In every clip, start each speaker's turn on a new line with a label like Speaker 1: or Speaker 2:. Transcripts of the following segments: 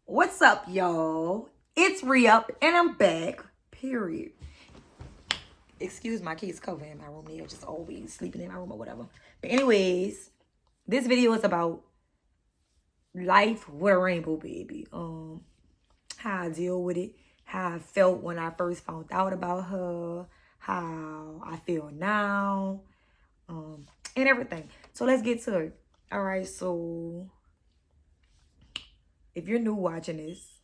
Speaker 1: What's up, y'all? It's Re-Up, and I'm back. Period. Excuse my kids covering in my room. They're just always sleeping in my room or whatever. But anyways, this video is about life with a rainbow baby. How I deal with it, how I felt when I first found out about her, how I feel now, and everything. So let's get to it. All right, so if you're new watching this,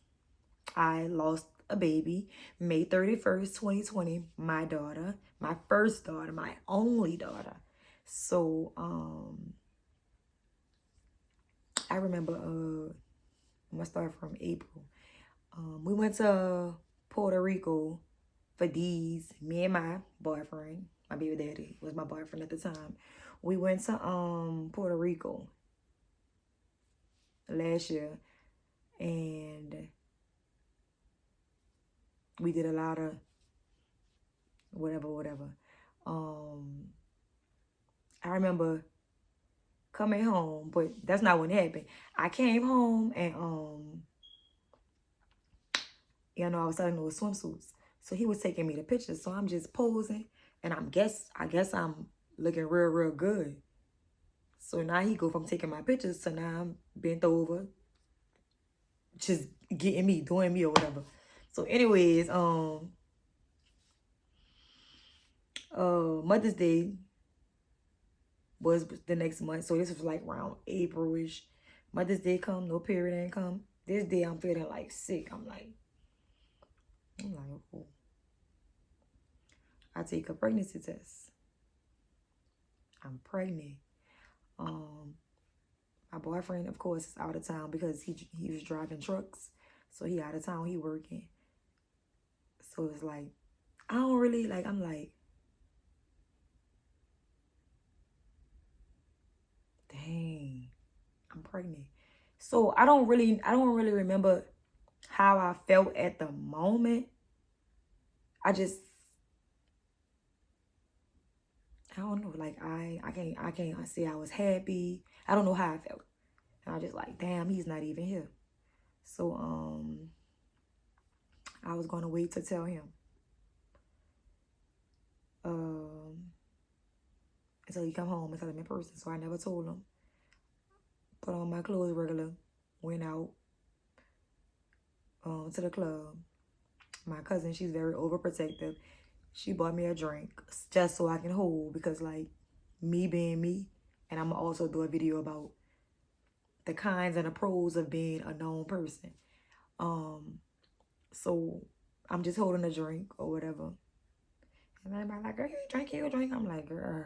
Speaker 1: I lost a baby May 31st, 2020. My daughter, my first daughter, my only daughter. So, I remember, I'm gonna start from April. We went to Puerto Rico for these, me and my boyfriend, my baby daddy was my boyfriend at the time. We went to, Puerto Rico last year, and we did a lot of whatever. Um, I remember coming home, but that's not when it happened. I came home and I was selling those swimsuits. So he was taking me the pictures. So I'm just posing, and I guess I'm looking real good. So now he go from taking my pictures to now I'm bent over, just getting me, doing me or whatever. So anyways, Mother's Day was the next month. So this was like around April-ish. Mother's Day come, no period ain't come. This day I'm feeling like sick. I'm like, oh. I take a pregnancy test. I'm pregnant. My boyfriend, of course, is out of town because he was driving trucks. So he out of town, he working. So it's like, I don't really, like, I'm like, dang, I'm pregnant. So I don't really remember how I felt at the moment. I don't know, like I can't say I was happy. I don't know how I felt. And I just like, damn, he's not even here. So I was gonna wait to tell him. Until he come home and tell him in person. So I never told him. Put on my clothes regular, went out to the club. My cousin, she's very overprotective. She bought me a drink just so I can hold, because like me being me, and I'm gonna also do a video about the cons and the pros of being a known person. So I'm just holding a drink or whatever. And everybody like, girl, you drink. I'm like, girl,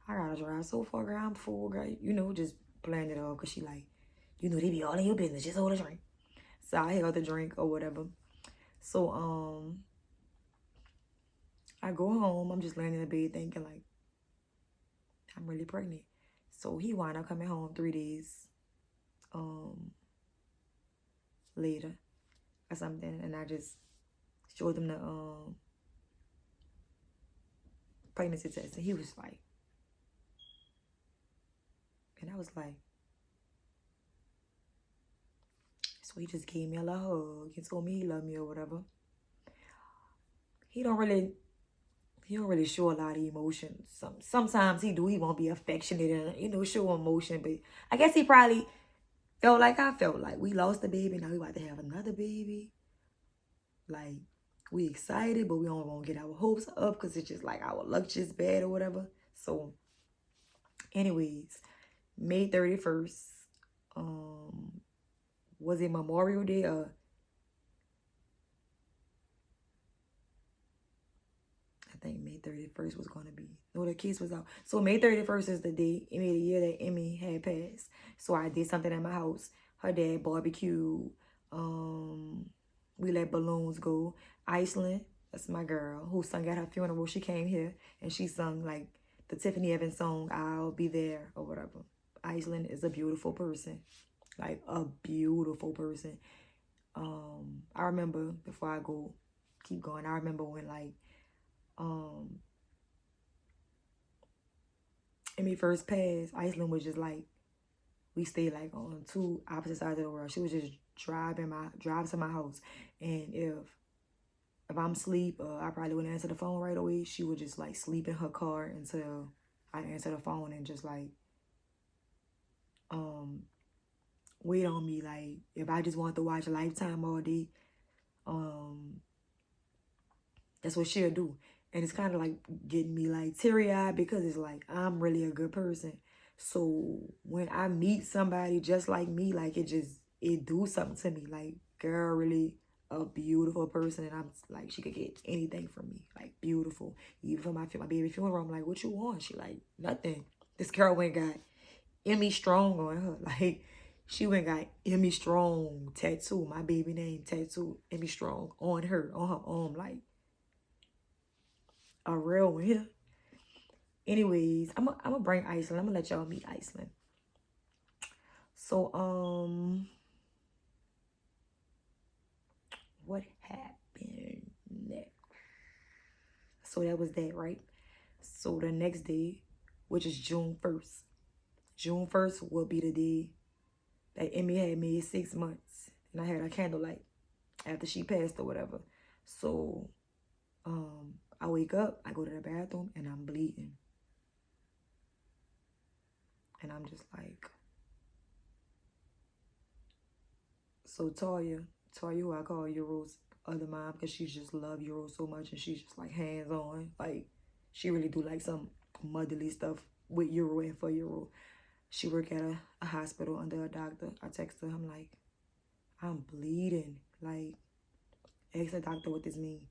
Speaker 1: I gotta drive so far, girl. I'm full, girl. You know, just playing it off, because she like, you know, they be all in your business. Just hold a drink. So I held the drink or whatever. So I go home. I'm just laying in the bed thinking like, I'm really pregnant. So he wound up coming home 3 days later or something, and I just showed him the pregnancy test, and he was like, and I was like, so he just gave me a little hug and told me he loved me or whatever. He don't really show a lot of emotion. Sometimes he do. He won't be affectionate and show emotion. But I guess he probably felt like I felt. Like we lost a baby, now we about to have another baby. Like we excited, but we don't want to get our hopes up because it's just like our luck just bad or whatever. So, anyways, May 31st, was it Memorial Day or? I think May 31st was going to be. No, the kids was out. So May 31st is the day, the year that Emmy had passed. So I did something at my house. Her dad barbecued. We let balloons go. Iceland, that's my girl, who sung at her funeral. She came here and she sung like the Tiffany Evans song, I'll Be There or whatever. Iceland is a beautiful person. Like a beautiful person. I remember, before I keep going, I remember when like Emmy first passed, Iceland was just like We stayed like on two opposite sides of the world. She was just drive to my house. And if I'm asleep, I probably wouldn't answer the phone right away. She would just like sleep in her car until I answer the phone and just like wait on me. Like if I just want to watch Lifetime all day, that's what she'll do. And it's kind of like getting me like teary-eyed because it's like I'm really a good person. So when I meet somebody just like me, like it do something to me. Like, girl, really a beautiful person, and I'm like, she could get anything from me. Like, beautiful. Even for my baby funeral, I'm like, what you want? She like, nothing. This girl went got Emmy Strong on her. Like, she went got Emmy Strong tattoo, my baby name tattoo, Emmy Strong on her arm, like a real one here. Anyways, I'm gonna bring Iceland. I'm gonna let y'all meet Iceland. So, what happened next? So that was that, right? So the next day, which is June 1st. June 1st will be the day that Emmy had made 6 months. And I had a candlelight after she passed or whatever. So, I wake up, I go to the bathroom, and I'm bleeding. And I'm just like, so Toya, who I call Euro's other mom, because she just love Euro so much, and she's just like hands-on. Like, she really do like some motherly stuff with Euro and for Euro. She work at a hospital under a doctor. I text her, I'm like, I'm bleeding. Like, ask the doctor what this mean.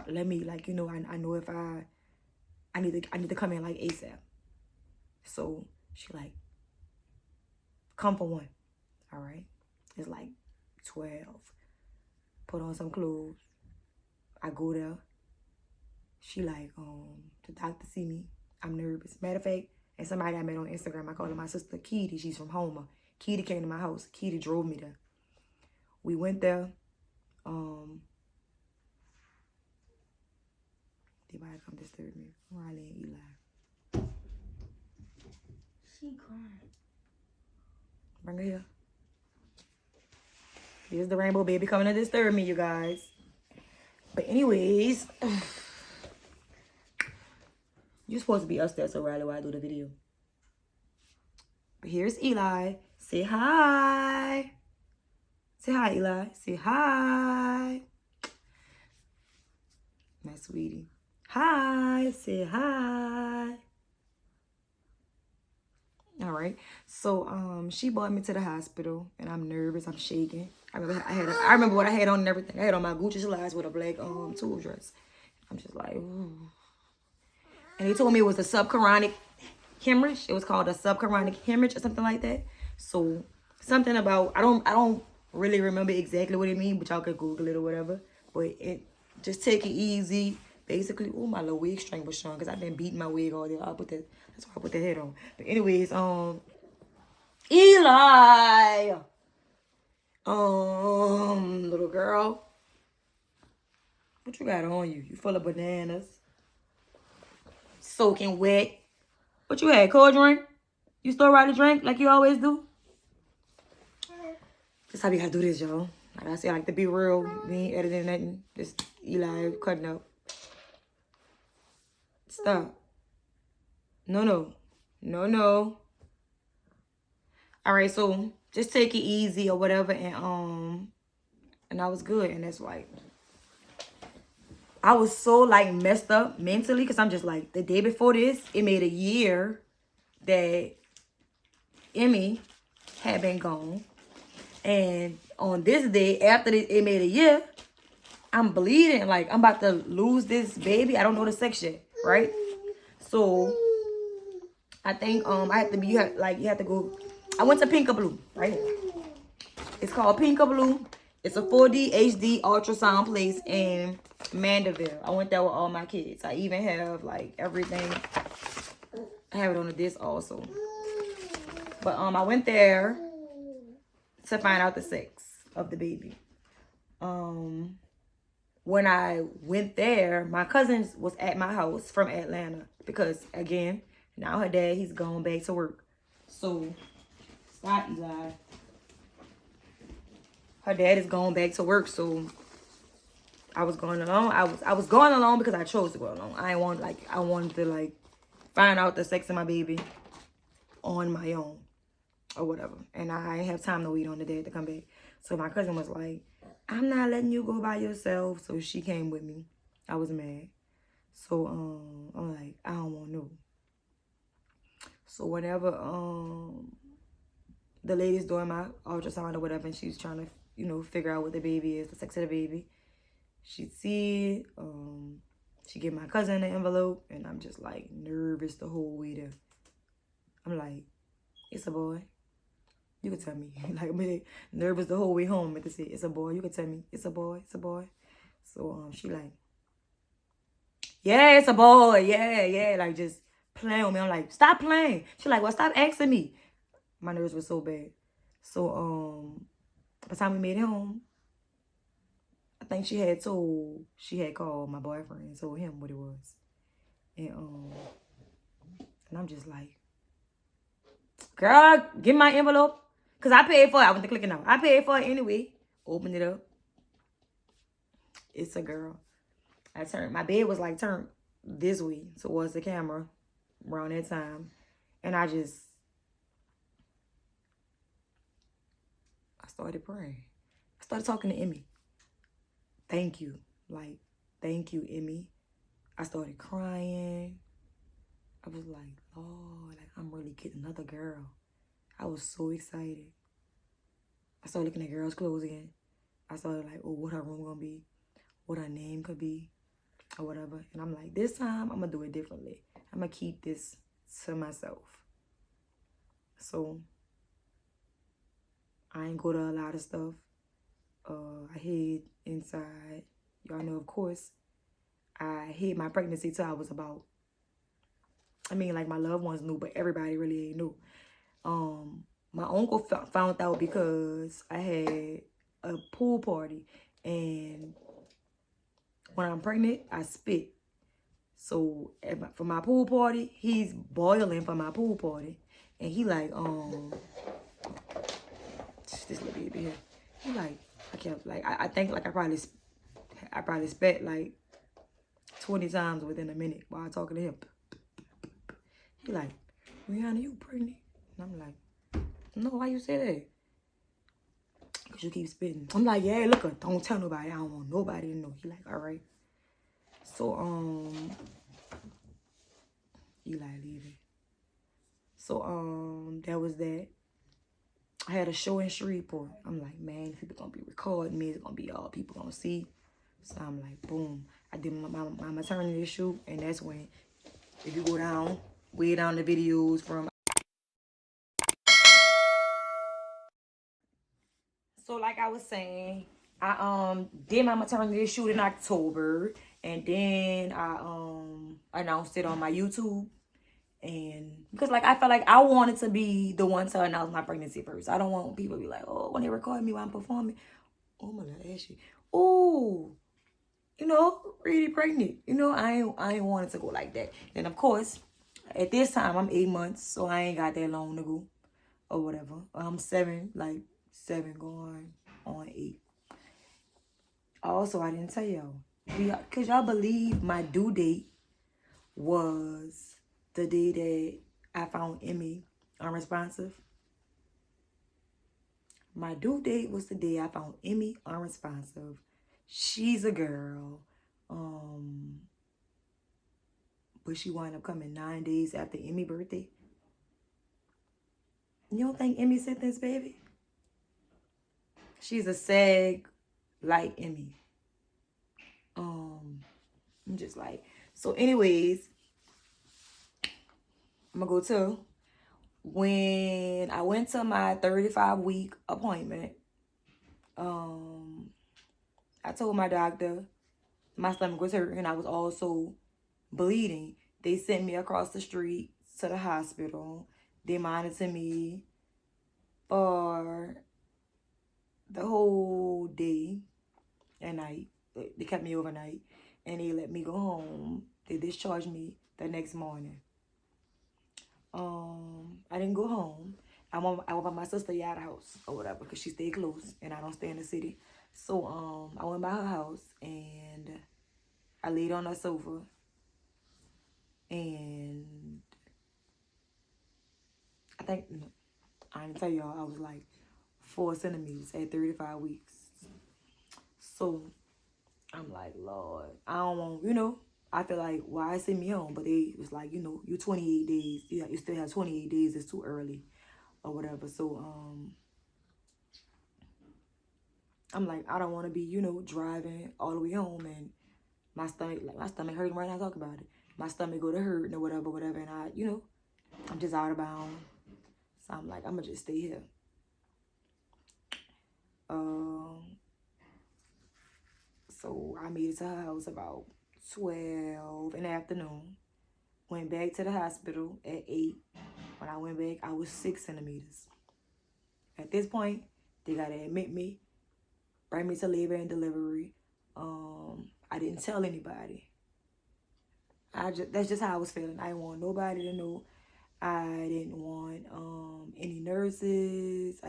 Speaker 1: Let me, like, you know, I know if I need to come in like ASAP. So she like, come for one. All right. It's like 12. Put on some clothes. I go there. She like, the doctor see me. I'm nervous. Matter of fact, and somebody I met on Instagram, I call her my sister Kitty. She's from Homer. Kitty came to my house. Kitty drove me there. We went there. They might come disturb me. Riley and Eli.
Speaker 2: She crying.
Speaker 1: Bring her here. Here's the rainbow baby coming to disturb me, you guys. But anyways, you're supposed to be upstairs, so Riley, while I do the video. But here's Eli. Say hi. Say hi, Eli. Say hi. My sweetie. Hi. Say hi. All right. So she brought me to the hospital, and I'm nervous. I'm shaking. I remember what I had on and everything. I had on my Gucci slides with a black tulle dress. I'm just like, ooh. And they told me it was a subchorionic hemorrhage. It was called a subchorionic hemorrhage or something like that. So something about, I don't really remember exactly what it means, but y'all could Google it or whatever. But just take it easy. Basically, oh, my little wig string was showing because I've been beating my wig all day. That's why I put the head on. But anyways, Eli, little girl, what you got on you? You full of bananas, soaking wet. What you had? Cold drink? You still ride a drink like you always do? That's how we gotta do this, y'all. Like I said, I like to be real. We ain't editing nothing. Just Eli cutting up. Stop. No. All right, so just take it easy or whatever, and I was good, and that's like, I was so like messed up mentally because I'm just like, the day before this, it made a year that Emmy had been gone, and on this day after it made a year, I'm bleeding, like I'm about to lose this baby. I don't know the section, right? So I think I have to be, you have to go. I went to Pinkaboo, right here. It's called Pinkaboo. It's a 4D HD ultrasound place in Mandeville. I went there with all my kids. I even have like everything. I have it on the disc also. But I went there to find out the sex of the baby. When I went there, my cousin was at my house from Atlanta because, again, now her dad, he's gone back to work. So Stop, Eli. Her dad is going back to work, so I was going along. I was going along because I chose to go along. I wanted to like find out the sex of my baby on my own or whatever. And I didn't have time to wait on the dad to come back. So my cousin was like, I'm not letting you go by yourself. So she came with me. I was mad. So I'm like, I don't want no. So whenever the lady's doing my ultrasound or whatever, and she's trying to, you know, figure out what the baby is, the sex of the baby, she see it. She give my cousin the envelope, and I'm just like nervous the whole way there. I'm like, it's a boy. You can tell me. Like, I'm nervous the whole way home to say, it's a boy. You can tell me, it's a boy, it's a boy. So she like, yeah, it's a boy. Yeah, yeah. Like, just playing with me. I'm like, stop playing. She like, well, stop asking me. My nerves were so bad. So, by the time we made it home, I think she had called my boyfriend and told him what it was. And I'm just like, girl, give me my envelope. Because I paid for it. I went to clicking out. I paid for it anyway. Open it up. It's a girl. My bed was like turned this way towards the camera around that time. And I started praying. I started talking to Emmy. Thank you. Like, thank you, Emmy. I started crying. I was like, oh, like I'm really getting another girl. I was so excited. I started looking at girls' clothes again. I started like, oh, what her room gonna be, what her name could be, or whatever. And I'm like, this time I'm gonna do it differently. I'm gonna keep this to myself. So I ain't go to a lot of stuff. I hid inside. Y'all know, of course, I hid my pregnancy till I was about, like my loved ones knew, but everybody really ain't knew. My uncle found out because I had a pool party, and when I'm pregnant, I spit. So for my pool party, he's boiling for my pool party, and he like this little baby here. He like I kept like I think like I probably spat like 20 times within a minute while talking to him. He like, Rihanna, you pregnant? And I'm like, no, why you say that? Because you keep spitting. I'm like, yeah, look, don't tell nobody. I don't want nobody to know. He like, all right. So, Eli leaving. So, that was that. I had a show in Shreveport. I'm like, man, people gonna be recording me. It's gonna be all people gonna see. So I'm like, boom. I did my maternity shoot, and that's when, if you go down, way down the videos from. So like I was saying, I did my maternity shoot in October, and then I announced it on my YouTube. And because like I felt like I wanted to be the one to announce my pregnancy first. I don't want people to be like, oh, when they record me while I'm performing, oh my God, Ashley, oh, you know, really pregnant. You know, I ain't wanted to go like that. And of course, at this time I'm 8 months, so I ain't got that long to go or whatever. I'm 7 going on 8. Also, I didn't tell y'all. Could y'all believe my due date was the day that I found Emmy unresponsive? My due date was the day I found Emmy unresponsive. She's a girl. But she wound up coming 9 days after Emmy's birthday. You don't think Emmy sent this baby? She's a sag like Emmy. I'm just like, so anyways, I'm gonna go to when I went to my 35-week appointment. I told my doctor my stomach was hurting and I was also bleeding. They sent me across the street to the hospital. They monitored me for the whole day and night. They kept me overnight and they let me go home. They discharged me the next morning. I didn't go home. I went by my sister Yada house or whatever because she stayed close and I don't stay in the city. So I went by her house and I laid on her sofa and I think I didn't tell y'all I was like 4 centimeters at 35 weeks. So I'm like, Lord, I don't want, I feel like, why send me home? But they was like, you 28 days. Yeah, you still have 28 days. It's too early or whatever. So I'm like, I don't want to be, driving all the way home and my stomach hurting right now talking about it. My stomach go to hurting or whatever. And I'm just out of bounds. So I'm like, I'm going to just stay here. So I made it to her house about 12 in the afternoon. Went back to the hospital at 8. When I went back, I was 6 centimeters. At this point, they got to admit me, bring me to labor and delivery. I didn't tell anybody. That's just how I was feeling. I didn't want nobody to know. I didn't want any nurses.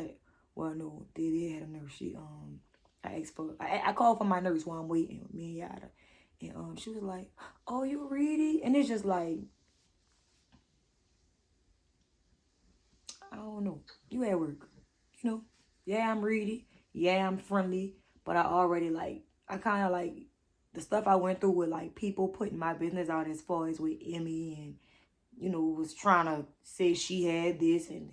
Speaker 1: No, they had a nurse. I called for my nurse while I'm waiting, me and Yada. And she was like, "Oh, you ready?" And it's just like, I don't know. You at work, Yeah, I'm ready. Yeah, I'm friendly. But I kind of like the stuff I went through with like people putting my business out as far as with Emmy and was trying to say she had this and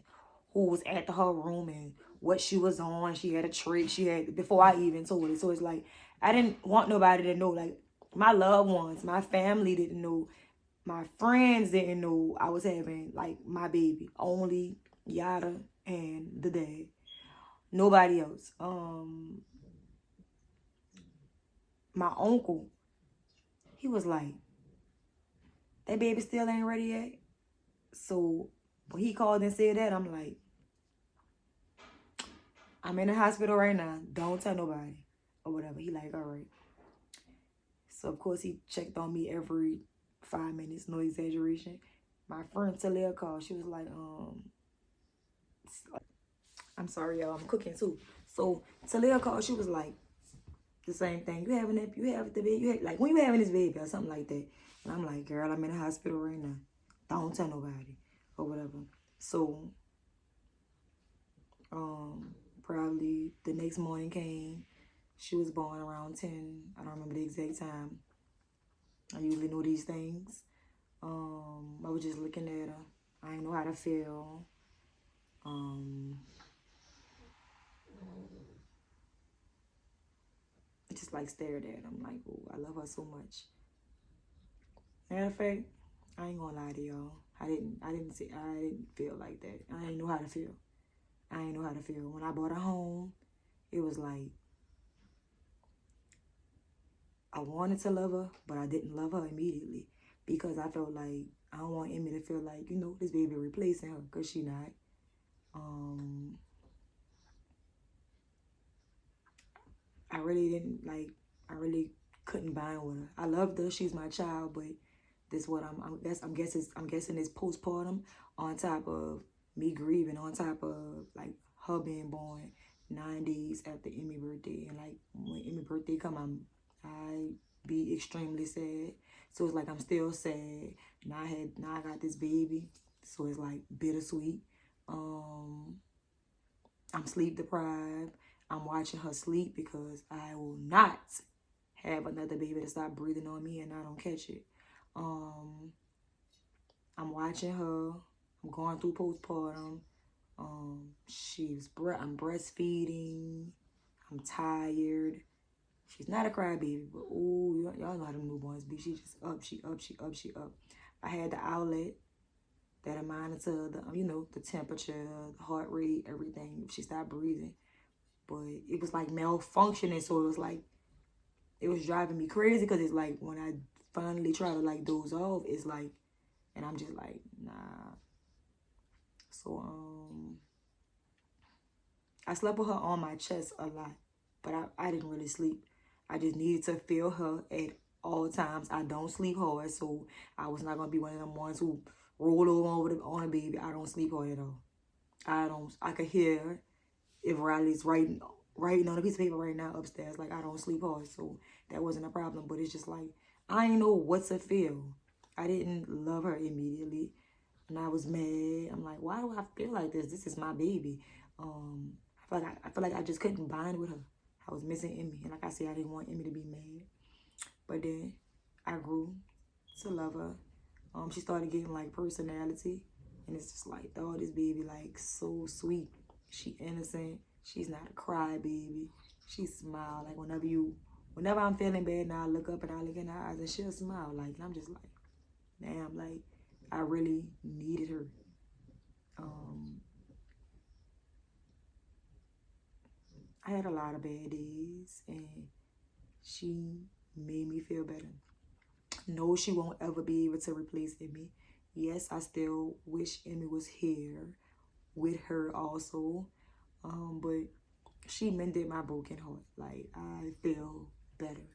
Speaker 1: who was at her room and what she was on. She had a trick. She had before I even told it. So it's like I didn't want nobody to know. Like my loved ones, my family didn't know. My friends didn't know I was having like my baby. Only Yada and the dad. Nobody else. My uncle, he was like, that baby still ain't ready yet. So when he called and said that, I'm like, I'm in the hospital right now. Don't tell nobody or whatever. He like, all right. So of course he checked on me every 5 minutes, no exaggeration. My friend Talia called. She was like, I'm sorry, y'all. I'm cooking too. So Talia called. She was like, the same thing. You have the baby. Like when you having this baby or something like that. And I'm like, girl, I'm in the hospital right now. Don't tell nobody or whatever. So, probably the next morning came. She was born around 10. I don't remember the exact time. I usually know these things. I was just looking at her. I didn't know how to feel. I just like stared at her. I'm like, oh, I love her so much. Matter of fact, I ain't gonna lie to y'all. I didn't feel like that. I didn't know how to feel. When I brought her home, it was like I wanted to love her, but I didn't love her immediately because I felt like I don't want Emmy to feel like, this baby replacing her because she not. I really couldn't bind with her. I loved her. She's my child, but this what I'm guessing it's postpartum on top of me grieving, on top of like her being born 9 days after Emmy birthday. And like when Emmy birthday come, I be extremely sad. So it's like I'm still sad. Now I got this baby. So it's like bittersweet. I'm sleep deprived. I'm watching her sleep because I will not have another baby to stop breathing on me and I don't catch it. I'm watching her. I'm going through postpartum. I'm breastfeeding. I'm tired. She's not a crybaby, but ooh, y'all know how them newborns be. She just up, she up. I had the outlet that'll monitor the temperature, the heart rate, everything. If she stopped breathing. But it was like malfunctioning, so it was driving me crazy because it's like when I finally try to like doze off, it's like, and I'm just like, nah. So I slept with her on my chest a lot, but I didn't really sleep. I just needed to feel her at all times. I don't sleep hard, so I was not gonna be one of them ones who roll over on a baby. I don't sleep hard at all. I could hear if Riley's writing on a piece of paper right now upstairs. Like, I don't sleep hard, so that wasn't a problem. But it's just like, I didn't know what to feel. I didn't love her immediately, and I was mad. I'm like, why do I feel like this? This is my baby. I feel like I just couldn't bond with her. I was missing Emmy, and like I said, I didn't want Emmy to be mad. But then I grew to love her. She started getting like personality, and it's just like, oh, this baby like so sweet. She innocent. She's not a crybaby. She smile like whenever I'm feeling bad, now I look up and I look in her eyes and she'll smile like, and I'm just like, damn, like I really needed her. I had a lot of bad days, and she made me feel better. No, she won't ever be able to replace Emmy. Yes, I still wish Emmy was here with her also. But she mended my broken heart. Like, I feel better.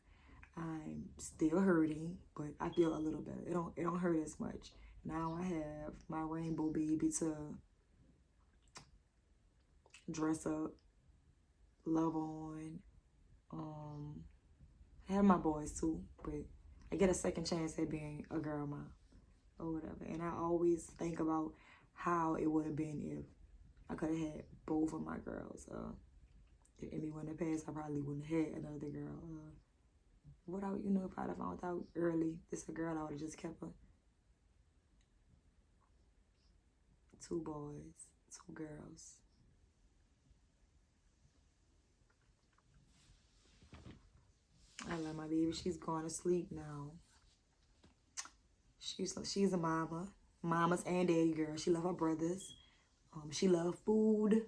Speaker 1: I'm still hurting, but I feel a little better. It don't hurt as much. Now I have my rainbow baby to dress up, love on. I have my boys too, but I get a second chance at being a girl mom or whatever. And I always think about how it would have been if I could have had both of my girls. If Emmy wouldn't have passed, I probably wouldn't have had another girl. If I'd have found out early this is a girl, I would have just kept her. 2 boys, 2 girls. I love my baby. She's going to sleep now. She's a mama. Mamas and daddy girl. She love her brothers. She love food.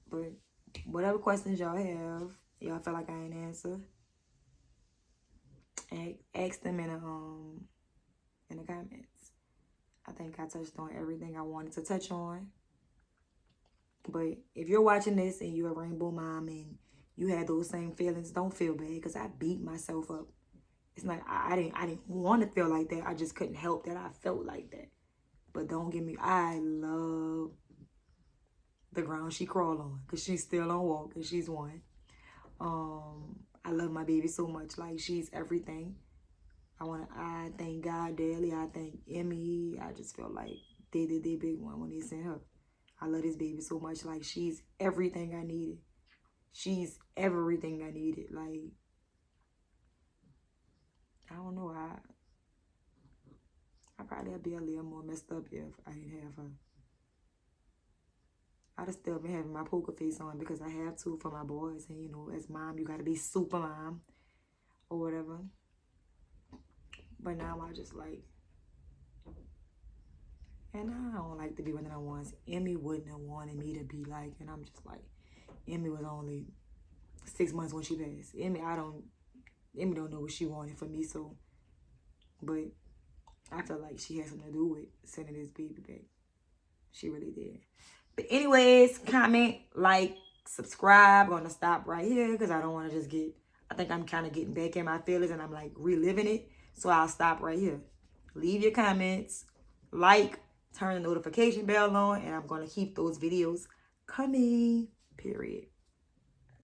Speaker 1: But whatever questions y'all have, y'all feel like I ain't answer, ask them in the comments. I think I touched on everything I wanted to touch on. But if you're watching this and you're a rainbow mom and you had those same feelings, don't feel bad, because I beat myself up. It's like I didn't want to feel like that. I just couldn't help that I felt like that. But don't get me, I love the ground she crawled on, because she's still on walk and she's 1. I love my baby so much. Like, she's everything. I thank God daily. I thank Emmy. I just feel like they did their big one when they sent her. I love this baby so much. Like, she's everything I needed. She's everything I needed. Like, I don't know. I probably would be a little more messed up if I didn't have her. I'd have still been having my poker face on, because I have to for my boys. And, as mom, you got to be super mom or whatever. But now I just like, and I don't like to be one of the ones Emmy wouldn't have wanted me to be like. And I'm just like, Emmy was only 6 months when she passed. Emmy don't know what she wanted from me. So, but I feel like she had something to do with sending this baby back. She really did. But anyways, comment, like, subscribe. I'm going to stop right here, because I don't want to just I think I'm kind of getting back in my feelings and I'm like reliving it. So I'll stop right here. Leave your comments, like, turn the notification bell on, and I'm going to keep those videos coming, period.